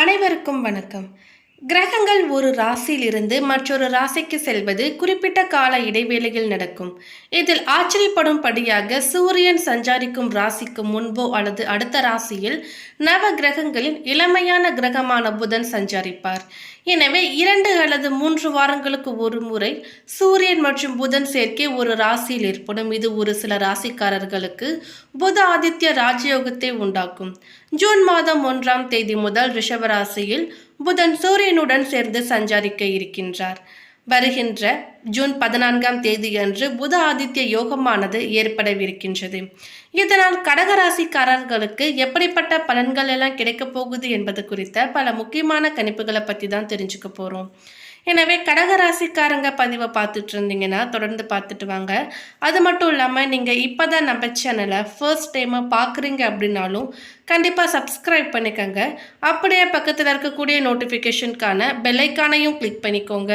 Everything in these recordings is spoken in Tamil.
அனைவருக்கும் வணக்கம். கிரகங்கள் ஒரு ராசியிலிருந்து மற்றொரு ராசிக்கு செல்வது குறிப்பிட்ட கால இடைவேளையில் நடக்கும். இதில் ஆச்சரியப்படும்படியாக சூரியன் சஞ்சாரிக்கும் ராசிக்கு முன்போ அல்லது அடுத்த ராசியில் நவ கிரகங்களின் இளமையான கிரகமான புதன் சஞ்சாரிப்பார். எனவே 2 அல்லது 3 வாரங்களுக்கு ஒரு முறை சூரியன் மற்றும் புதன் சேர்க்கை ஒரு ராசியில் ஏற்படும். இது ஒரு சில ராசிக்காரர்களுக்கு புத ஆதித்ய ராஜயோகத்தை உண்டாக்கும். ஜூன் மாதம் 1ஆம் தேதி முதல் ரிஷபராசியில் புதன் சூரியனுடன் சேர்ந்து சஞ்சாரிக்க இருக்கின்றார். வருகின்ற ஜூன் 14ஆம் தேதியன்று புத ஆதித்ய யோகமானது ஏற்படவிருக்கின்றது. இதனால் கடகராசிக்காரர்களுக்கு எப்படிப்பட்ட பலன்கள் எல்லாம் கிடைக்கப் போகுது என்பது குறித்த பல முக்கியமான கணிப்புகளை பற்றி தான் தெரிஞ்சுக்க போகிறோம். எனவே கடகராசிக்காரங்க பதிவை பார்த்துட்டு இருந்தீங்கன்னா தொடர்ந்து பார்த்துட்டு வாங்க. அது மட்டும் இல்லாமல் நீங்கள் இப்போ தான் நம்ம சேனலை ஃபர்ஸ்ட் டைமாக பார்க்குறீங்க அப்படின்னாலும் கண்டிப்பாக சப்ஸ்கிரைப் பண்ணிக்கோங்க. அப்படியே பக்கத்தில் இருக்கக்கூடிய நோட்டிஃபிகேஷனுக்கான பெல்லைக்கானையும் கிளிக் பண்ணிக்கோங்க.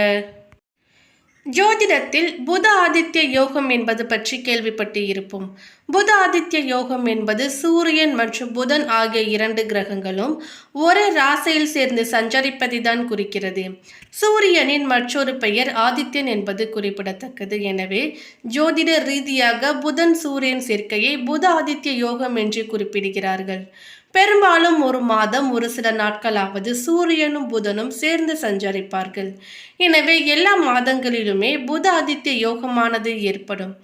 ஜோதிடத்தில் புத ஆதித்ய யோகம் என்பது பற்றி கேள்விப்பட்டு இருப்போம். புத ஆதித்ய யோகம் என்பது சூரியன் மற்றும் புதன் ஆகிய 2 கிரகங்களும் ஒரே ராசியில் சேர்ந்து சஞ்சரிப்பதை தான் குறிக்கிறது. சூரியனின் மற்றொரு பெயர் ஆதித்யன் என்பது குறிப்பிடத்தக்கது. எனவே ஜோதிட ரீதியாக புதன் சூரியன் சேர்க்கையை புத ஆதித்ய யோகம் என்று குறிப்பிடுகிறார்கள். பெரும்பாலும் ஒரு மாதம் ஒரு சில நாட்களாவது சூரியனும் புதனும் சேர்ந்து சஞ்சரிப்பார்கள். எனவே எல்லா மாதங்களிலுமே புத ஆதித்ய யோகமானது ஏற்படும்.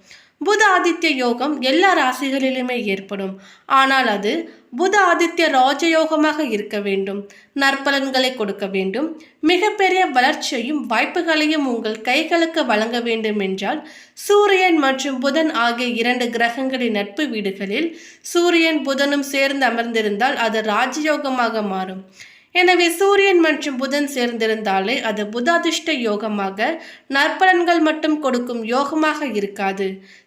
புத ஆதித்ய யோகம் எல்லா ராசிகளிலுமே ஏற்படும். ஆனால் அது புத ஆதித்ய ராஜயோகமாக இருக்க வேண்டும். நற்பலன்களை கொடுக்க வேண்டும். மிகப்பெரிய வளர்ச்சியையும் வாய்ப்புகளையும் உங்கள் கைகளுக்கு வழங்க வேண்டும் என்றால் சூரியன் மற்றும் புதன் ஆகிய 2 கிரகங்களின் நட்பு வீடுகளில் சூரியன் புதனும் சேர்ந்து அமர்ந்திருந்தால் அது ராஜயோகமாக மாறும். எனவே சூரியன் மற்றும் புதன் சேர்ந்திருந்தாலே அது புதாதிஷ்ட யோகமாக நற்பலன்கள் மட்டும் கொடுக்கும் யோகமாக இருக்காது.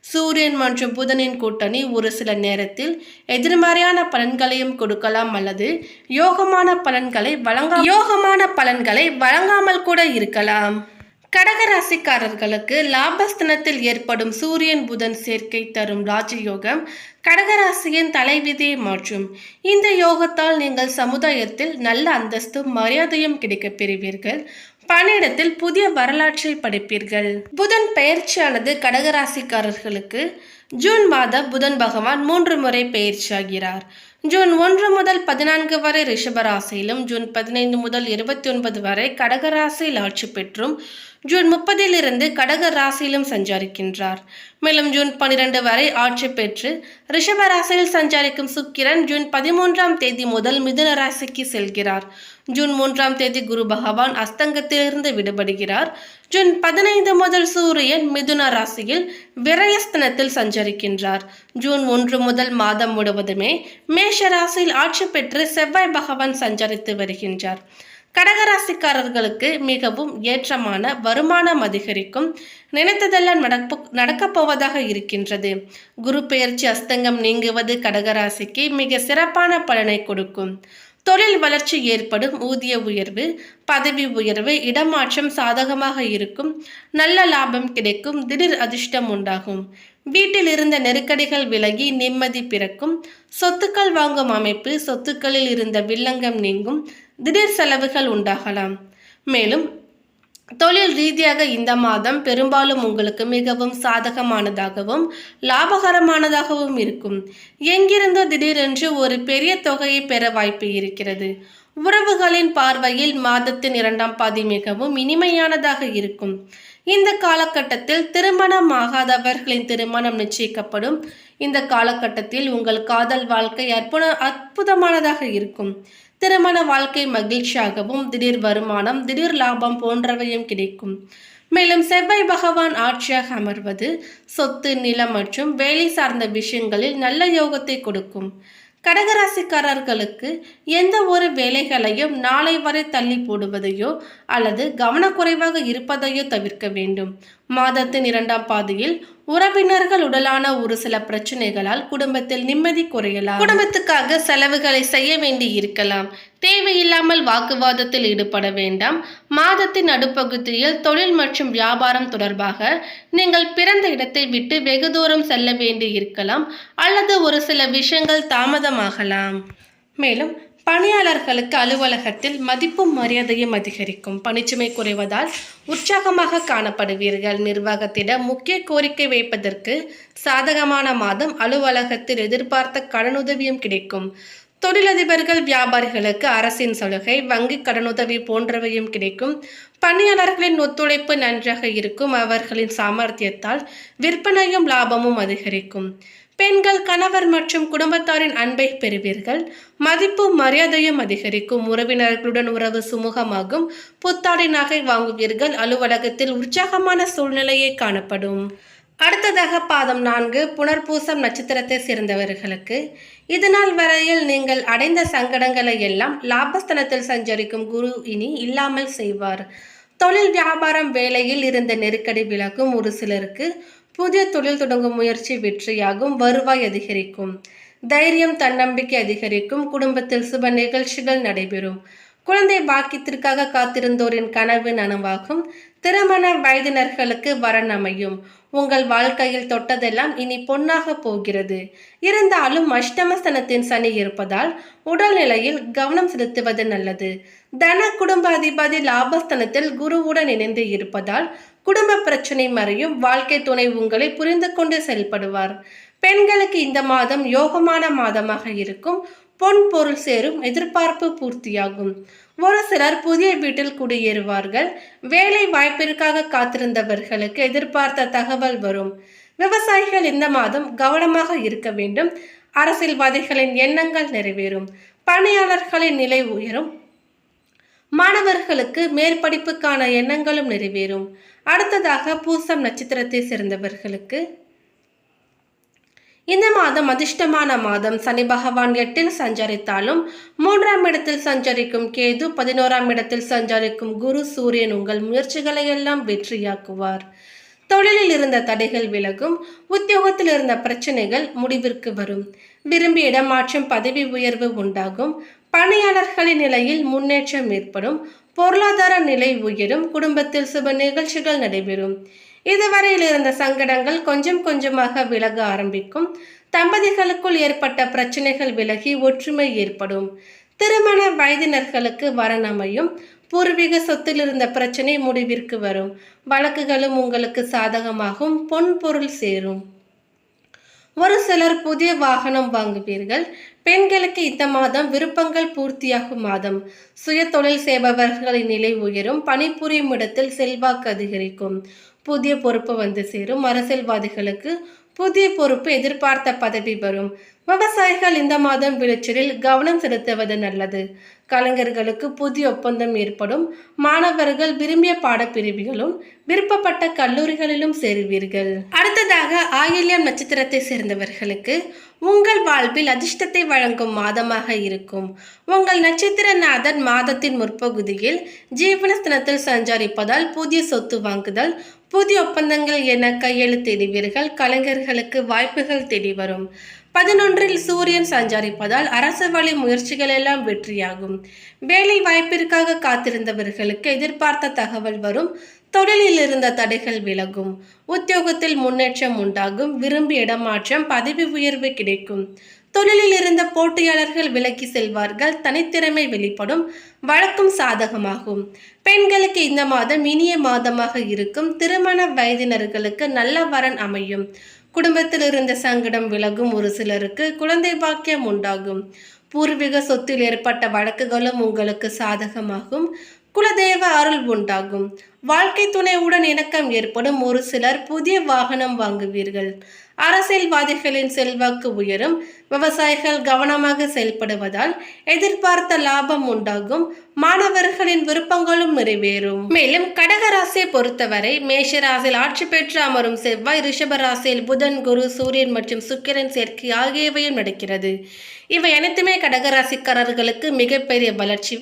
சூரியன் மற்றும் புதனின் கூட்டணி ஒரு சில நேரத்தில் எதிர்மறையான பலன்களையும் கொடுக்கலாம் அல்லது யோகமான பலன்களை வழங்காமல் கூட இருக்கலாம். கடகராசிக்காரர்களுக்கு லாபஸ்தானத்தில் ஏற்படும் சூரியன் புதன் சேர்க்கை தரும் ராஜயோகம் கடகராசியின் தலைவிதியை மாற்றும். இந்த யோகத்தால் நீங்கள் சமுதாயத்தில் நல்ல அந்தஸ்தும் மரியாதையும் கிடைக்கப் பெறுவீர்கள். பணியிடத்தில் புதிய வரலாற்றை படைப்பீர்கள். புதன் பெயர்ச்சியானது கடகராசிக்காரர்களுக்கு ஜூன் மாதம் புதன் பகவான் 3 முறை பெயர்ச்சியாகிறார். ஜூன் 1 முதல் 14 வரை ரிஷபராசியிலும், ஜூன் 15 முதல் 29 வரை கடகராசியில் ஆட்சி பெற்றும், ஜூன் 30 கடக ராசியிலும் சஞ்சாரிக்கின்றார். மேலும் ஜூன் 12 வரை ஆட்சி பெற்று ரிஷபராசியில் சஞ்சாரிக்கும் சுக்கிரன் ஜூன் 13ஆம் தேதி முதல் மிதுன ராசிக்கு செல்கிறார். ஜூன் 3ஆம் தேதி குரு பகவான் அஸ்தங்கத்திலிருந்து விடுபடுகிறார். ஜூன் 15 முதல் சூரியன் மிதுன ராசியில் விரயஸ்தனத்தில் சஞ்சரிக்கின்றார். ஜூன் 1 முதல் மாதம் முழுவதுமே மேஷ ராசியில் ஆட்சி பெற்று செவ்வாய் பகவான் சஞ்சரித்து வருகின்றார். கடகராசிக்காரர்களுக்கு மிகவும் ஏற்றமான வருமானம் அதிகரிக்கும். நினைத்ததெல்லாம் நடக்கப் போவதாக இருக்கின்றது. குரு பெயர்ச்சி அஸ்தங்கம் நீங்குவது கடகராசிக்கு மிக சிறப்பான பலனை கொடுக்கும். தொழில் வளர்ச்சி ஏற்படும். ஊதிய உயர்வு, பதவி உயர்வு, இடமாற்றம் சாதகமாக இருக்கும். நல்ல லாபம் கிடைக்கும். திடீர் அதிர்ஷ்டம் உண்டாகும். வீட்டில் இருந்த நெருக்கடிகள் விலகி நிம்மதி பிறக்கும். சொத்துக்கள் வாங்கும் அமைப்பு, சொத்துக்களில் இருந்த வில்லங்கம் நீங்கும். திடீர் செலவுகள் உண்டாகலாம். மேலும் தொழில் ரீதியாக இந்த மாதம் பெரும்பாலும் உங்களுக்கு மிகவும் சாதகமானதாகவும் லாபகரமானதாகவும் இருக்கும். எங்கிருந்தோ திடீரென்று ஒரு பெரிய தொகையை பெற வாய்ப்பு இருக்கிறது. உறவுகளின் பார்வையில் மாதத்தின் 2ஆம் பாதி மிகவும் இனிமையானதாக இருக்கும். இந்த காலகட்டத்தில் திருமணம் ஆகாதவர்களின் திருமணம் நிச்சயிக்கப்படும். இந்த காலகட்டத்தில் உங்கள் காதல் வாழ்க்கை அற்புதமானதாக இருக்கும். திருமண வாழ்க்கை மகிழ்ச்சியாகவும், திடீர் வருமானம், திடீர் லாபம் போன்றவையும் கிடைக்கும். மேலும் செவ்வாய் பகவான் ஆட்சியாக அமர்வது சொத்து, நிலம் மற்றும் வேலை சார்ந்த விஷயங்களில் நல்ல யோகத்தை கொடுக்கும். கடகராசிக்காரர்களுக்கு எந்த ஒரு வேலைகளையும் நாளை வரை தள்ளி போடுவதையோ அல்லது கவனக்குறைவாக இருப்பதையோ தவிர்க்க வேண்டும். மாதத்தின் 2ஆம் பாதியில் உறவினர்கள் உடலான ஒரு சில பிரச்சனைகளால் குடும்பத்தில் நிம்மதி குறையலாம். குடும்பத்துக்காக செலவுகளை செய்ய வேண்டி இருக்கலாம். தேவையில்லாமல் வாக்குவாதத்தில் ஈடுபட வேண்டாம். மாதத்தின் நடுப்பகுதியில் தொழில் மற்றும் வியாபாரம் தொடர்பாக நீங்கள் பிறந்த இடத்தை விட்டு வெகு தூரம் செல்ல வேண்டி இருக்கலாம் அல்லது ஒரு சில விஷயங்கள் தாமதமாகலாம். மேலும் பணியாளர்களுக்கு அலுவலகத்தில் மதிப்பும் மரியாதையும் அதிகரிக்கும். பணிச்சுமை குறைவதால் உற்சாகமாக காணப்படுவீர்கள். நிர்வாகத்திடம் முக்கிய கோரிக்கை வைப்பதற்கு சாதகமான மாதம். அலுவலகத்தில் எதிர்பார்த்த கடனுதவியும் கிடைக்கும். தொழிலதிபர்கள் வியாபாரிகளுக்கு அரசின் சலுகை, வங்கி கடனுதவி போன்றவையும் கிடைக்கும். பணியாளர்களின் ஒத்துழைப்பு நன்றாக இருக்கும். அவர்களின் சாமர்த்தியத்தால் விற்பனையும் லாபமும் அதிகரிக்கும். பெண்கள் கணவர் மற்றும் குடும்பத்தாரின் அன்பை பெறுவீர்கள். மதிப்பும் மரியாதையும் அதிகரிக்கும். உறவினர்களுடன் உறவு சுமூகமாகும். புத்தாடை நகை வாங்குவீர்கள். அலுவலகத்தில் உற்சாகமான சூழ்நிலையே காணப்படும். அடுத்ததாக பாதம் 4 புனர்பூசம் நட்சத்திரத்தை சேர்ந்தவர்களுக்கு இதுநாள் வரையில் நீங்கள் அடைந்த சங்கடங்களை எல்லாம் லாபஸ்தானத்தில் சஞ்சரிக்கும் குரு இனி இல்லாமல் செய்வார். தொழில் வியாபாரம் வேலையில் இருந்த நெருக்கடி விலகும். ஒரு சிலருக்கு புதிய தொழில் தொடங்கும் முயற்சி வெற்றியாகும். வருவாய் அதிகரிக்கும். தைரியம் தன்னம்பிக்கை அதிகரிக்கும். குடும்பத்தில் சுப நிகழ்ச்சிகள் நடைபெறும். குழந்தை பாக்கியத்திற்காக காத்திருந்தோரின் கனவு நனவாகும். திருமண வயதினர்களுக்கு வரன் அமையும். உங்கள் வாழ்க்கையில் தொட்டதெல்லாம் இனி பொன்னாக போகிறது. இருந்தாலும் அஷ்டமஸ்தானத்தின் சனி இருப்பதால் உடல்நிலையில் கவனம் செலுத்துவது நல்லது. தன குடும்ப அதிபதி லாபஸ்தானத்தில் குருவுடன் இணைந்து இருப்பதால் குடும்ப பிரச்சனை மறையும். வாழ்க்கை துணை உங்களை புரிந்து கொண்டு செயல்படுவார். பெண்களுக்கு இந்த மாதம் யோகமான மாதமாக இருக்கும். பொன் பொருள் சேரும். எதிர்பார்ப்பு பூர்த்தியாகும். ஒரு சிலர் புதிய வீட்டில் குடியேறுவார்கள். வேலை வாய்ப்பிற்காக காத்திருந்தவர்களுக்கு எதிர்பார்த்த தகவல் வரும். விவசாயிகள் இந்த மாதம் கவனமாக இருக்க வேண்டும். அரசியல்வாதிகளின் எண்ணங்கள் நிறைவேறும். பணியாளர்களின் நிலை உயரும். மாணவர்களுக்கு மேற்படிப்புக்கான எண்ணங்களும் நிறைவேறும். அடுத்ததாக பூசம் நட்சத்திரத்தை சேர்ந்தவர்களுக்கு இந்த மாதம் அதிர்ஷ்டமான மாதம். சனி பகவான் 8இல் சஞ்சரித்தாலும் 3ஆம் இடத்தில் சஞ்சரிக்கும் கேது, 11ஆம் இடத்தில் சஞ்சரிக்கும் குரு, சூரியன் உங்கள் முயற்சிகளை எல்லாம் வெற்றியாக்குவார். தொழிலில் இருந்த தடைகள் விலகும். உத்தியோகத்தில் இருந்த பிரச்சனைகள் முடிவிற்கு வரும். விரும்பிய இடமாற்றம், பதவி உயர்வு உண்டாகும். பணியாளர்களின் நிலையில் முன்னேற்றம் ஏற்படும். பொருளாதார நிலை உயரும். குடும்பத்தில் சுப நிகழ்ச்சிகள் நடைபெறும். இதுவரையில் இருந்த சங்கடங்கள் கொஞ்சம் கொஞ்சமாக விலக ஆரம்பிக்கும். தம்பதிகளுக்குள் ஏற்பட்ட பிரச்சனைகள் விலகி ஒற்றுமை ஏற்படும். திருமண வயதினர்களுக்கு வரன் அமையும். பூர்வீக சொத்தில் இருந்த பிரச்சனை முடிவிற்கு வரும். வழக்குகளும் உங்களுக்கு சாதகமாகும். பொன் பொருள் சேரும். ஒரு சிலர் புதிய வாகனம் வாங்குவீர்கள். பெண்களுக்கு இந்த மாதம் விருப்பங்கள் பூர்த்தியாகும் மாதம். சுய தொழில் செய்பவர்களின் நிலை உயரும். பணிபுரியும் இடத்தில் செல்வாக்கு அதிகரிக்கும். புதிய பொறுப்பு வந்து சேரும். அரசியல்வாதிகளுக்கு புதிய பொறுப்பு, எதிர்பார்த்த பதவி வரும். விவசாயிகள் இந்த மாதம் விளைச்சலில் கவனம் செலுத்துவது நல்லது. கலைஞர்களுக்கு புதிய ஒப்பந்தம் ஏற்படும். மாணவர்கள் விரும்பிய பாடப்பிரிவுகளும் விருப்பப்பட்ட கல்லூரிகளிலும் சேருவீர்கள். அடுத்ததாக ஆயில்யம் நட்சத்திரத்தை சேர்ந்தவர்களுக்கு உங்கள் வாழ்வில் அதிர்ஷ்டத்தை வழங்கும் மாதமாக இருக்கும். உங்கள் நட்சத்திரநாதன் மாதத்தின் முற்பகுதியில் ஜீவனஸ்தானத்தில் சஞ்சரிப்பதால் புதிய சொத்து வாங்குதல், புதிய ஒப்பந்தங்கள் என கையெழுத்திடுவீர்கள். கலைஞர்களுக்கு வாய்ப்புகள் தேடி வரும். 11இல் சூரியன் சஞ்சரிப்பதால் அரசு வழி முயற்சிகள் எல்லாம் வெற்றியாகும். வேலை வாய்ப்பிற்காக காத்திருந்தவர்களுக்கு எதிர்பார்த்த தகவல் வரும். தொழிலில் இருந்த தடைகள் விலகும். உத்தியோகத்தில் முன்னேற்றம் உண்டாகும். விரும்பிய இடமாற்றம், பதவி உயர்வு கிடைக்கும். தொழிலில் இருந்த போட்டியாளர்கள் விலகி செல்வார்கள். தனித்திறமை வெளிப்படும். வழக்கும் சாதகமாகும். பெண்களுக்கு இந்த மாதம் இனிய மாதமாக இருக்கும். திருமண வயதினர்களுக்கு நல்ல வரன் அமையும். குடும்பத்தில் இருந்த சங்கடம் விலகும். ஒரு சிலருக்கு குழந்தை பாக்கியம் உண்டாகும். பூர்வீக சொத்தில் ஏற்பட்ட வழக்குகளும் உங்களுக்கு சாதகமாகும். குலதெய்வ அருள் உண்டாகும். வாழ்க்கை துணையுடன் இணக்கம் ஏற்படும். ஒரு சிலர் புதிய வாகனம் வாங்குவீர்கள். அரசியல்வாதிகளின் செல்வாக்கு உயரும். விவசாயிகள் கவனமாக செயல்படுவதால் எதிர்பார்த்த லாபம் உண்டாகும். மாணவர்களின் விருப்பங்களும் நிறைவேறும். மேலும் கடகராசியை பொறுத்தவரை மேஷ ராசியில் ஆட்சி பெற்று அமரும் செவ்வாய், ரிஷப ராசியில் புதன், குரு, சூரியன் மற்றும் சுக்கிரன் சேர்க்கை ஆகியவையும் நடக்கிறது. இவை அனைத்துமே கடகராசிக்காரர்களுக்கு மிகப்பெரிய வளர்ச்சி,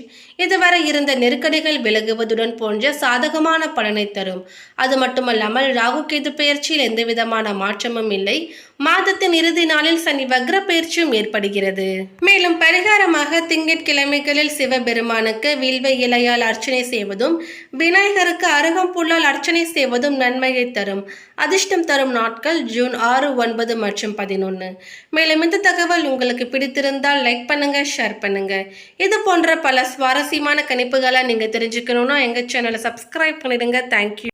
இதுவரை இருந்த நெருக்கடிகள் விலகுவதுடன் போன்ற சாதகமான பலனை தரும். அது மட்டுமல்லாமல் ராகு கேது பெயர்ச்சியில் எந்தவிதமான மாற்றமும் இல்லை. மாதத்தின் இறுதி நாளில் சனி வக்ர பயிற்சியும் ஏற்படுகிறது. மேலும் பரிகாரமாக திங்கட்கிழமைகளில் சிவபெருமானுக்கு வில்வ இலையால் அர்ச்சனை செய்வதும் விநாயகருக்கு அருகம்புல்லால் அர்ச்சனை செய்வதும் நன்மையை தரும். அதிர்ஷ்டம் தரும் நாட்கள் ஜூன் 6, 9 மற்றும் 11. மேலும் இந்த தகவல் உங்களுக்கு பிடித்திருந்தால் லைக் பண்ணுங்க, ஷேர் பண்ணுங்க. இது போன்ற பல சுவாரஸ்யமான கணிப்புகளை நீங்க தெரிஞ்சுக்கணும்னா எங்க சேனலை சப்ஸ்கிரைப் பண்ணிடுங்க. தேங்க்யூ.